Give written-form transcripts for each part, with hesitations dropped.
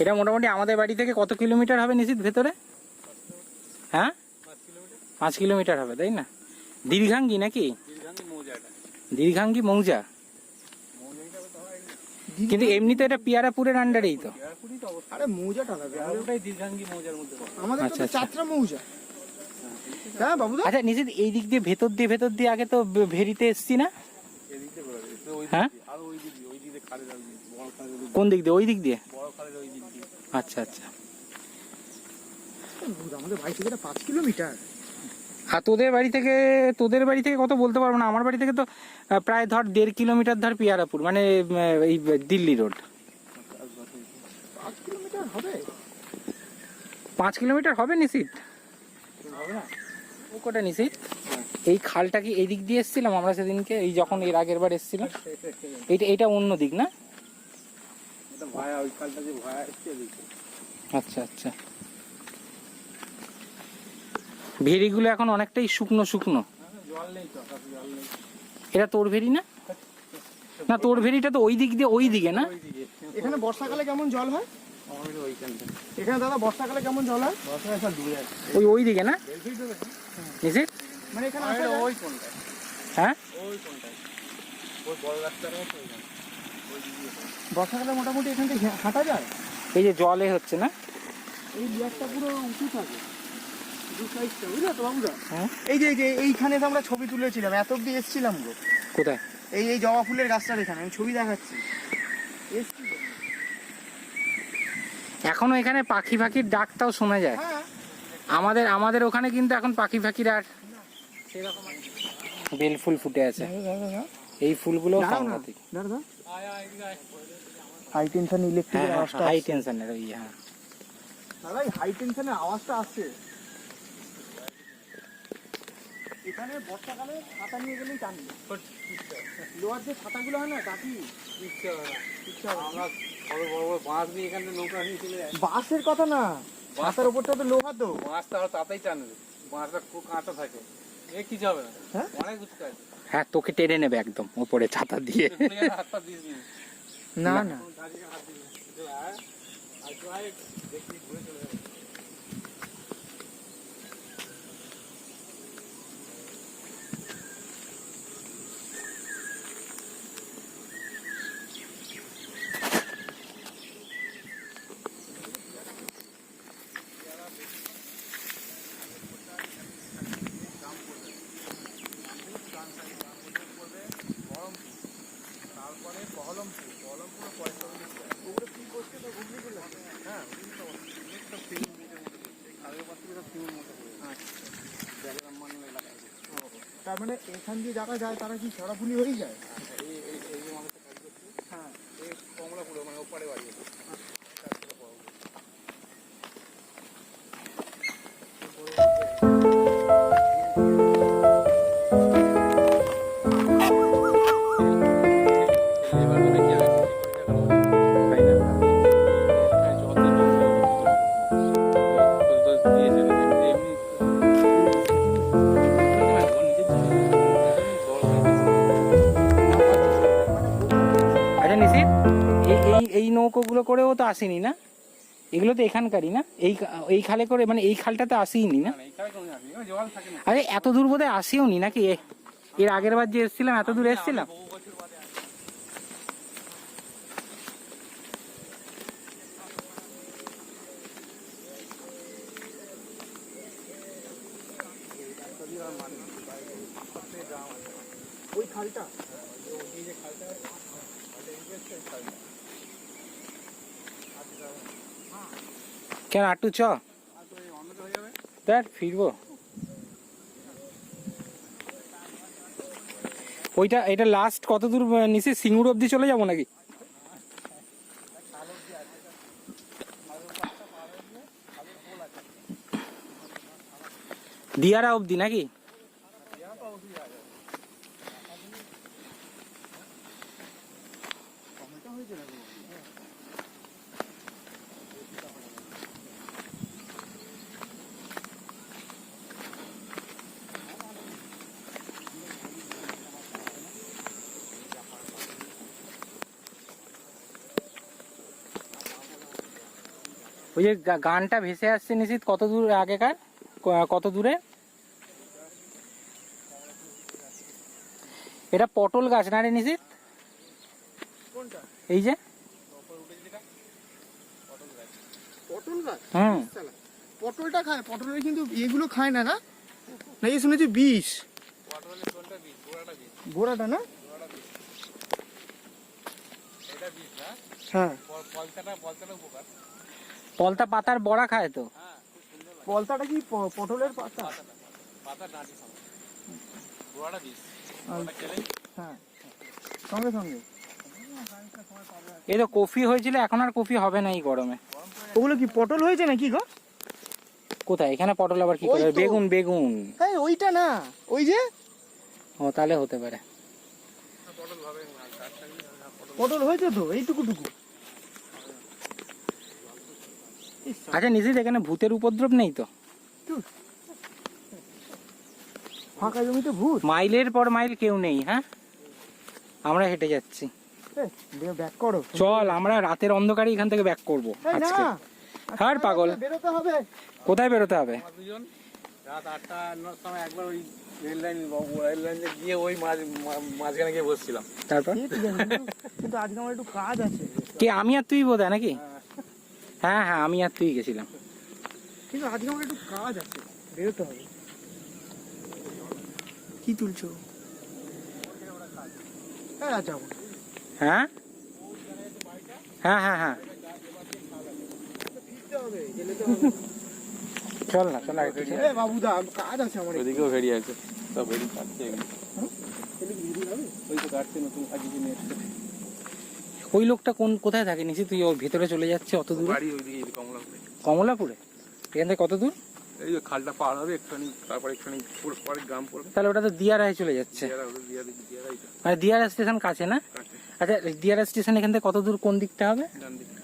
এটা মোটামুটি আমাদের বাড়ি থেকে কত কিলোমিটার হবে নিশ্চিত ভেতরে? হ্যাঁ 5 কিলোমিটার হবে তাই না? দীর্ঘাঙ্গি নাকি? দীর্ঘাঙ্গি মৌজা। কিন্তু এমনি তো এটা পিয়ারাপুরের আন্ডারেই তো। আরে মৌজাটা না, ওটাই দীর্ঘাঙ্গি মৌজার মধ্যে পড়ে। আমাদের তো আচ্ছা, চাত্রা মৌজা। হ্যাঁ বাবুদা। আচ্ছা নিশ্চিত এই দিক দিয়ে ভেতর দিয়ে আগে তো ভেরিতে এসছি না? এদিকে বড় ওই হ্যাঁ আর ওই দিকে খালের বড় খালের কোন দিক দিয়ে? ওই দিক দিয়ে। বড় খালের ওই দিক দিয়ে। আচ্ছা আচ্ছা। আমাদের বাড়ি থেকে 5 কিলোমিটার। আর তোদের বাড়ি থেকে কত বলতে পারবো না। আমার বাড়ি থেকে তো প্রায় ধর 1.5 কিলোমিটার ধর পিয়ারাপুর, মানে এই দিল্লি রোড। 5 কিলোমিটার হবে। 5 কিলোমিটার হবে নিশ্চিত? হবে না? ও কোটা নিশ্চিত? এই খালটা কি এই দিক দিয়ে এসেছিলাম আমরা সেদিনকে, এই যখন এর আগের বার এসেছিলাম? এটা অন্য দিক না? এটা ভায়া, ওই খালটা যে ভায়া এসছে এদিকে। আচ্ছা আচ্ছা। ভেরিগুলো এখন অনেকটাই শুকনো শুকনো। জল নেই তো, জল নেই। এটা তোর ভেরি না? না তোর ভেরিটা তো ওই দিক দিয়ে, ওই দিকে না? এখানে বর্ষাকালে কেমন জল হয়? আমাদের ওইখানটা। এখানে দাদা বর্ষাকালে কেমন জল হয়? বর্ষায় সব ডুবে যাচ্ছে। ওই দিকে না নিশ্চিত? মানে এখানে আর আসা যায়? ওই কোনটায়? হ্যাঁ ওই কোনটায়? ওই বড় রাস্তার মতো ওইখানে। ওই দিকে। বর্ষাকালে মোটামুটি এখান থেকে হাঁটা যায়। এই যে জলে হচ্ছে না? এই লেকটা পুরো উঁচু থাকে, দু সাইডটা, বুঝলে তো বাবুদা? হ্যাঁ। এই যে এইখানে তো আমরা ছবি তুলেছিলাম, এত অব্দি এসছিলাম গো। কোথায়? এই জবা ফুলের গাছটার এখানে আমি ছবি দেখাচ্ছি। এখনো এখানে পাখির ডাকটাও শোনা যায়। হ্যাঁ আমাদের ওখানে কিন্তু এখন পাখির আর সেরকম বেল ফুল ফুটে আছে। এই ফুলগুলো সাংঘাতিক। হাই টেনশন ইলেকট্রিকের আওয়াজটা হাই আসছে। টেনশনের ওই। হ্যাঁ দাদা এই হাই টেনশনের আওয়াজটা আসছে। এখানে বর্ষাকালে ছাতা নিয়ে গেলেই টানবে। লোহার যে ছাতাগুলো হয় না টাকি, আমরা বড় বড় বাঁশ দিয়ে এখানে নৌকা নিয়ে চলে যাই। বাঁশের কথা না, ছাতার উপরটা তো লোহা তো। বাঁশটা আর তাতেই টানবে, বাঁশটা খুব কাঁচা থাকে, এ কিছু হবে না। হ্যাঁ? অনেক উঁচু কাজ। হ্যাঁ তোকে টেনে নেবে একদম উপরে ছাতা দিয়ে। হাতটা দিস নি। না না দাঁড়িয়ে হাত দিস দেখি ঘুরে চলে যাবে। তারপরে বহরমপুর পয়সা ওগুলো কি করছে তো ঘুগলি করলে। হ্যাঁ সব সিমেন্ট মুখের মতো আগের পাশ থেকে সব সিমেন্ট মতো করে। আচ্ছা মানুষ এলাকায়। তার মানে এখান দিয়ে যারা যায় তারা কি ছড়াফুলি হয়ে যায়? এই যে মানুষের কাজ করছে। হ্যাঁ এই কমলাপুরে মানে ওপারে বাড়ি আছে। আচ্ছা নিশিত, এই নৌকোগুলো করেও তো আসেনি না? এগুলো তো এখানকারই না? এই খালে করে, মানে এই খালটাতে আসেনি না? আরে এত দূর বোধহয় আসেও নি নাকি? এর আগের বার যে এসেছিলাম এত দূর এসেছিলাম? ওই খালটা কেন আটু চ দেখ ফিরবো। এটা লাস্ট কত দূর নিচে সিঙ্গুর অব্দি চলে যাবো নাকি? দিয়ারা অব্দি নাকি? ওই যে গানটা ভেসে আসছে নিশ্চিত কত দূর আগেকার, কত দূরে? এটা পটল গাছ না রে নিশ্চিত? কোনটা? এই যে পটল গাছ? হুম, শালা, পটলটা খায়, পটলের কিন্তু এগুলো খায় না না? নাকি শুনেছি বিষ। পটলের কোনটা বীজ? গোড়াটা বীজ। গোড়াটা না? গোড়াটা বীজ। এটা বীজ না? হ্যাঁ, পলতাটা উপকার। পলতা পাতার বড়া খায় তো। হ্যাঁ, খুব সুন্দর লাগে। পলতাটা কি পটলের পাতা? পাতা ডাঁটি সমেত। গোড়াটা বীজ। গোড়াটা খেলেই হ্যাঁ, সঙ্গে সঙ্গে। এই তো কফি হয়েছিল, এখন আর কফি হবে না এই গরমে। ওগুলো কি পটল হয়েছে নাকি গো? কোথায়? এখানে পটল আবার কি ওই করে? তো। বেগুন, বেগুন। হ্যাঁ, ওইটা না, ওই যে ও তাহলে হতে পারে। পটল ভাবে না, গাছ থাকলে না পটল। পটল হয়েছে তো এইটুকু টুকু। আচ্ছা নিশ্চিত এখানে ভূতের উপদ্রব নেই তো? ফাঁকা জমিতে ভূত? মাইলের পর মাইল কেউ নেই, হ্যাঁ আমরা হেঁটে যাচ্ছি। ব্যাক করো। চল আমরা রাতের অন্ধকারে এখান থেকে ব্যাক করবো এই না, আজকে। আর পাগল, বেরোতে হবে। কোথায় বেরোতে হবে? আমরা দুজন রাত 8টা 9টার সময় একবার ওই রেল লাইনে গিয়ে ওই মাঝখানে গিয়ে বসছিলাম। তারপর সে ঠিক আছে, কিন্তু আজকে আমার একটু কাজ আছে। কে, আমি আর তুই বোধ হয় নাকি? হ্যাঁ হ্যাঁ, আমি আর তুই গেছিলাম। কিন্তু আজকে আমার একটু কাজ আছে, বেরোতে হবে। কি তুলছো? হ্যাঁ, যাবো। হ্যাঁ হ্যাঁ হ্যাঁ হ্যাঁ, ফিরতে হবে, গেলে তো হবে। চল না, চল আগে পিছিয়ে। এ বাবুদা, কাজ আছে আমার। ওইদিকেও ভেড়ি আছে, সব ভেড়ি কাটছে এগুলো। এদিকে বেরিয়ে যাবে? ওই তো কাটছে নতুন কাজে নিয়ে এসছে। ওই লোকটা কোথায় থাকে নিশ্চিত? তুই ওর ভিতরে চলে যাচ্ছে অত দূর? বাড়ি ওইদিকে এই কমলাপুরে। কমলাপুরে? এখান থেকে কত দূর? এই যে খালটা পার হবে একটুখানি, তারপর একটুখানি পরে গ্রাম পড়বে। তাহলে ওটা তো দিয়ারায় চলে যাচ্ছে। দিয়ারাই তো মানে দিয়ারা স্টেশন কাছে না? কাটছে আচ্ছা দিয়ারা স্টেশন এখান থেকে কত দূর, কোন দিকটা হবে? ডান দিকে।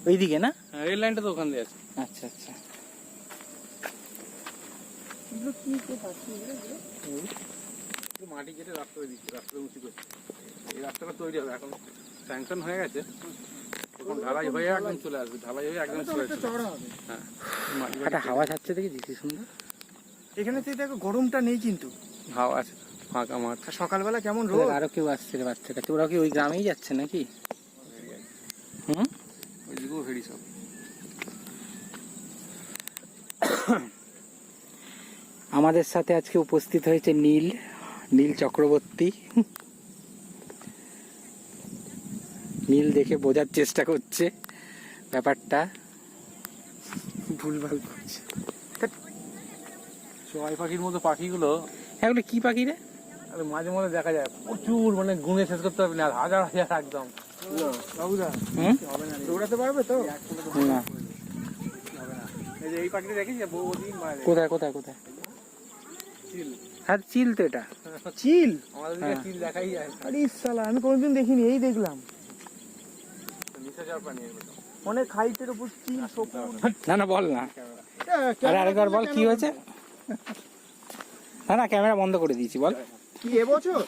ওইদিকে না? হ্যাঁ, রেল লাইনটা তো ওখান দিয়ে আছে। আচ্ছা আচ্ছা। এগুলো কি পাচ্ছি এগুলো? এই মাটি কেটে রাস্তা দিচ্ছে, রাস্তা উঁচু করছে। এই রাস্তাটা তৈরি হবে, এখন স্যাংশন হয়ে গেছে, এখন ঢালাই হয়ে একদম চলে আসবে, ঢালাই হয়ে একদম চলে আসবে। চড়া হবে। হ্যাঁ, মাটি একটা হাওয়া ছাড়ছে দেখি, দিচ্ছি সুন্দর। এখানে থেকে দেখো গরমটা নেই কিন্তু। হাওয়া আছে, ফাঁকা মাঠ। আর সকালবেলা কেমন রোদ। আরো কেউ আসছে রে বাচ্চা কাছে, ওরা কি ওই গ্রামেই যাচ্ছে নাকি? হুম, ওইদিকেও ভেড়ি সব। আমাদের সাথে আজকে উপস্থিত হয়েছে নীল চক্রবর্তী। নীল দেখে বোঝার চেষ্টা করছে ব্যাপারটা। ভুলভাল করছে। চড়াই পাখির মতো পাখিগুলো এগুলো কি পাখি রে? আরে মাঝে মাঝে দেখা যায় প্রচুর, মানে গুণে শেষ করতে পারবে না, হাজার হাজার একদম। বাবুদা, হুম, হবে না, দৌড়াতে পারবে তো? না। হবে না। এই যে এই পাখিটা দেখেছি বহুদিন মারা যায়। কোথায় কোথায় কোথায়? চিল, হ্যাঁ চিল তো এটা। চিল? আমাদের দিকে হ্যাঁ। চিল দেখাই যায়। আরে শালা, আমি কোনোদিন দেখিনি, এই দেখলাম। নিশাচর প্রাণী এগুলো। অনেক হাইটের উপর চিল, শকুন। না না, বল না। আরে আরেকবার বল, কি হয়েছে? না না, ক্যামেরা বন্ধ করে দিয়েছি, বল। কি এবছর?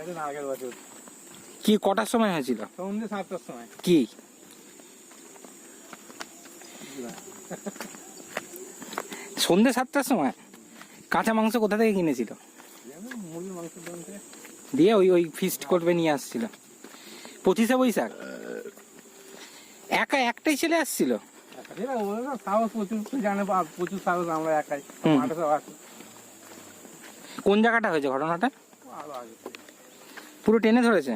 এটা না, আগের বছর কি কটার সময় হয়েছিল? সন্ধ্যে 7টার সময়। কি সন্ধ্যে 7টার সময়? কাঁচা মাংস কোথা থেকে কিনেছিল? মুরগির মাংস দোকান থেকে। দিয়ে ওই ফিস্ট করবে নিয়ে আসছিল 25শে বৈশাখ। একা একটাই ছেলে আসছিল? সাহস প্রচুর, জানে প্রচুর সাহস, আমরা একাই হুম। মাঠে সব আছে। কোন জায়গাটা হয়েছে ঘটনাটা? আরো আগে পুরো টেনে ধরেছে?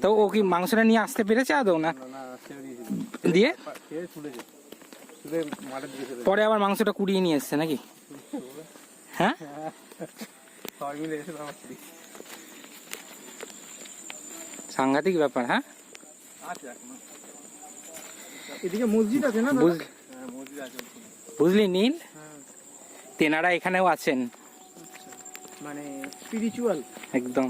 তো ও কি মাংসটা নিয়ে আসতে পেরেছে আদৌ না? না ছেড়ে দিয়েছিল, দিয়ে খেয়ে ছুটেছে, ছুটে মাঠের দিকে চলে পরে আবার মাংসটা কুড়িয়ে নিয়ে এসছে নাকি? হ্যাঁ, সবাই মিলে এসে আমার স্ত্রী সাংঘাতিক ব্যাপার। হ্যাঁ, আছে এখনো। এদিকে মসজিদ আছে না? বুঝলি হ্যাঁ, মসজিদ আছে। বুঝলি নীল, তেনারা এখানেও আছেন মানে স্পিরিচুয়াল একদম।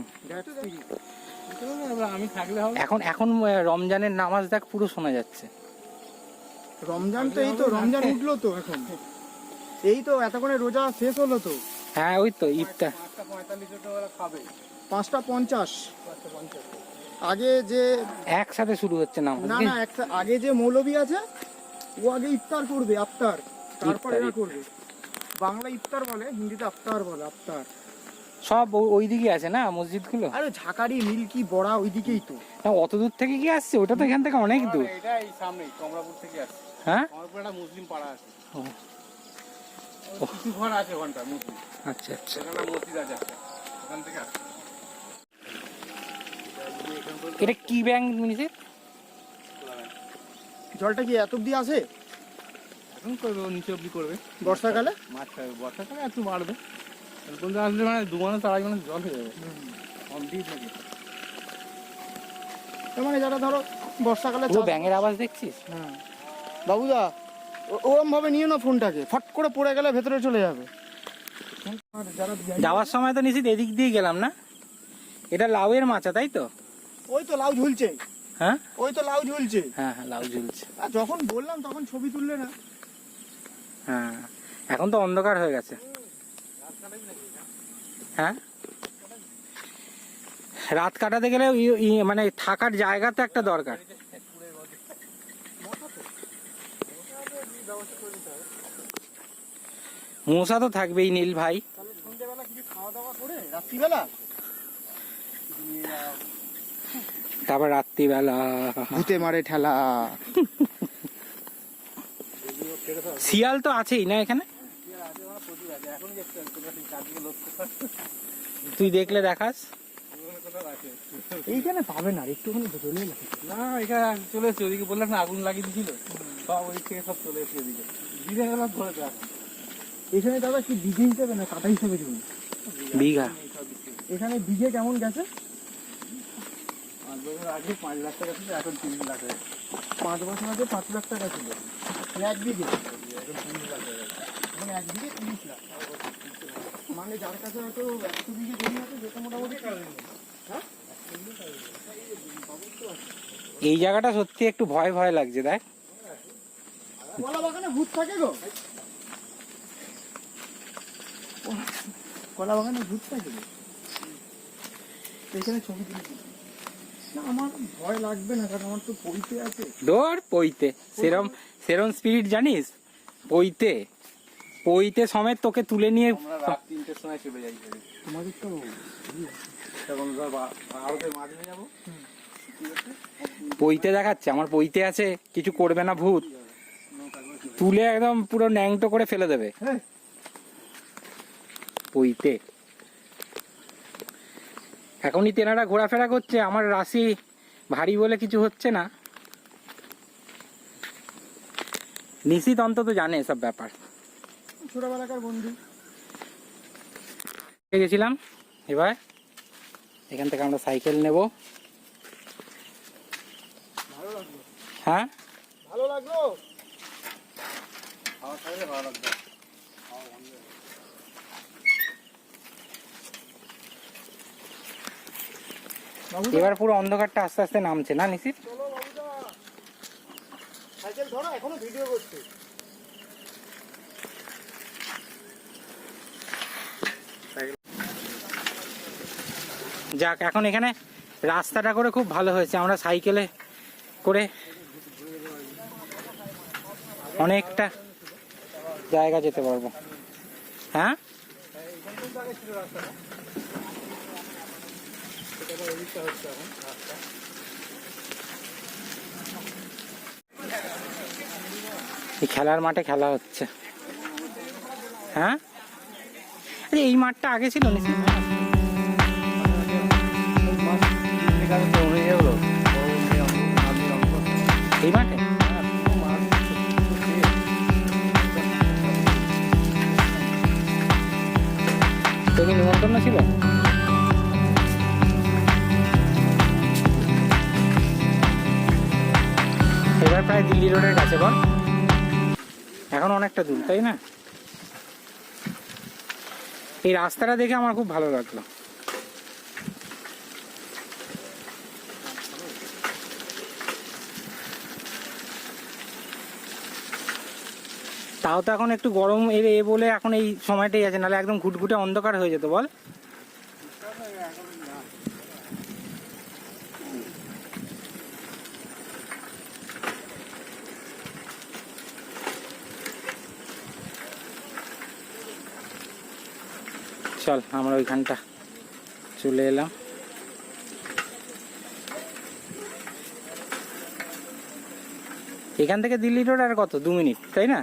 আমি থাকলে হবে। এখন এখন রমজানের নামাজ দেখ পুরো শোনা যাচ্ছে। রমজান তো এই তো, রমজান উঠলো তো এখন, এই তো এতক্ষণে রোজা শেষ হলো তো। হ্যাঁ ওই তো ইফতার। 5:45 ওরা খাবে। 5:50। আগে যে একসাথে শুরু হচ্ছে নামাজ। না না, আগে যে মৌলবী আছে ও আগে ইফতার করবে, আফতার, তারপর এরা ইফতার। করবে। বাংলা ইফতার বলে, হিন্দিতে আফতার বলে, আফতার। সব ওই দিকে আছে না মসজিদগুলো? আরে ঝাঁকারি, মিল্কি, বড়া ওইদিকেই তো। না, অত দূর থেকে কি আসছে? ওটা তো এখান থেকে অনেক দূর। এটা এই সামনেই কমলাপুর থেকে আসছে। হ্যাঁ, কমলাপুর একটা মুসলিম পাড়া আছে, ও, কিছু ঘর আছে ওখানটা মুসলিম, আচ্ছা আচ্ছা। সেখানে মসজিদ আছে একটা, ওখান থেকে আসছে। এটা কি ব্যাংক নিচে? জলটা কি এত অব্দি আসে এখন করবে, ও নিচে অব্দি করবে বর্ষাকালে? মাছ খাবে, বর্ষাকালে একটু বাড়বে, কোন আসলে মানে 2 মাস 2.5 মাস জল হয়ে যাবে কমপ্লিট নাকি। তার মানে যারা ধরো বর্ষাকালে পুরো চাষ- ব্যাঙের আওয়াজ দেখছিস? হ্যাঁ বাবুদা, ওরম ভাবে নিও না ফোনটাকে, ফট করে পড়ে গেলে ভেতরে চলে যাবে। আর যারা যাওয়ার সময় তো নিশ্চিত এদিক দিয়ে গেলাম না? এটা লাউয়ের মাচা তাই তো? ওই তো লাউ ঝুলছে, হ্যাঁ ওই তো লাউ ঝুলছে। হ্যাঁ হ্যাঁ, লাউ ঝুলছে। আর যখন বললাম তখন ছবি তুললে না। হ্যাঁ, এখন তো অন্ধকার হয়ে গেছে। হ্যাঁ, রাত কাটাতে গেলে মানে থাকার জায়গা তো একটা দরকার। মশা তো থাকবেই নীল ভাই। তাহলে সন্ধ্যেবেলা কিছু খাওয়া দাওয়া করে রাত্রিবেলা তারপর রাত্রিবেলা ভূতে মারে ঠেলা। শিয়াল তো আছেই না এখানে? এখন দেখতে হবে, তোমরা সেই চারদিকে লক্ষ্য করো, তুই দেখলে দেখাস। কোথাও আছে। এইখানে পাবে না, একটুখানি চলে গেছে। না এখানে চলে এসছে, ওদিকে বললাম না আগুন লাগিয়ে দিয়েছিল, সব ওই থেকে সব চলে এসছে ওদিকে, দিনে গেলাম ধরে তো এখন। এখানে দাদা কি বিঘে হিসেবে না কাটা হিসেবে জমি? বিঘা। এখানে বিঘে কেমন গেছে? 5 বছর আগে 5 লাখ টাকা ছিল, এখন 3 লাখ টাকা। 5 বছর আগে 5 লাখ টাকা ছিল এক বিঘে, এখন 30 লাখ টাকা। এখন এক বিঘে 30 লাখ। মানে যার কাছে হয়তো 100 বিঘে জমি আছে, যেটা মোটামুটি হ্যাঁ এই জায়গাটা সত্যি একটু ভয় ভয় লাগছে দেখ। কলা বাগানে ভূত থাকে গো, কলা বাগানে ভূত থাকে গো। এখানে ছবি তুলেছি না, আমার ভয় লাগবে না, কারণ আমার তো পইতে আছে। দৌড় পইতে, সেরম সেরম স্পিরিট জানিস? পইতে পইতে সমেত তোকে তুলে নিয়ে আমরা রাত 3টের সময় চলে যাই ঘরে। তোমাদের তো তখন ধর ভারতের মাঝে যাবো, পইতে দেখাচ্ছে আমার পইতে আছে, কিছু করবে না ভূত, তুলে একদম পুরো ন্যাংটো করে ফেলে দেবে। হ্যাঁ পইতে এখনই তেনারা ঘোরাফেরা করছে, আমার রাশি ভারী বলে কিছু হচ্ছে না। নিশ্চিত অন্তত জানে সব ব্যাপার। ছোটবেলাকার বন্ধু। গেছিলাম, এবার এখান থেকে আমরা সাইকেল নেব। ভালো লাগলো, হ্যাঁ, ভালো লাগলো। খাওয়া খাইলে ভালো লাগবে। বাবুদা, এবার পুরো অন্ধকারটা আস্তে আস্তে নামছে না নিশ্চিত? চলো বাবুদা, সাইকেল ধরো, এখনো ভিডিও করছে। যাক, এখন এখানে রাস্তাটা করে খুব ভালো হয়েছে, আমরা সাইকেলে করে অনেকটা জায়গা যেতে পারবো। হ্যাঁ, এই খেলার মাঠে খেলা হচ্ছে। হ্যাঁ, আরে এই মাঠটা আগে ছিল নিশ্চিত? এই মাঠে তো কি নিমন্ত্রণ ছিল? এবার প্রায় দিল্লি রোডের কাছে বল, এখন অনেকটা দূর তাই না? এই রাস্তাটা দেখে আমার খুব ভালো লাগলো। তাও তো এখন একটু গরম এ বলে এখন এই সময়টাই আছে, নাহলে একদম ঘুটঘুটে অন্ধকার হয়ে যেত বল। চল আমরা ওইখানটা চলে এলাম। এখান থেকে দিল্লি রোড আর কত, 2 মিনিট তাই না?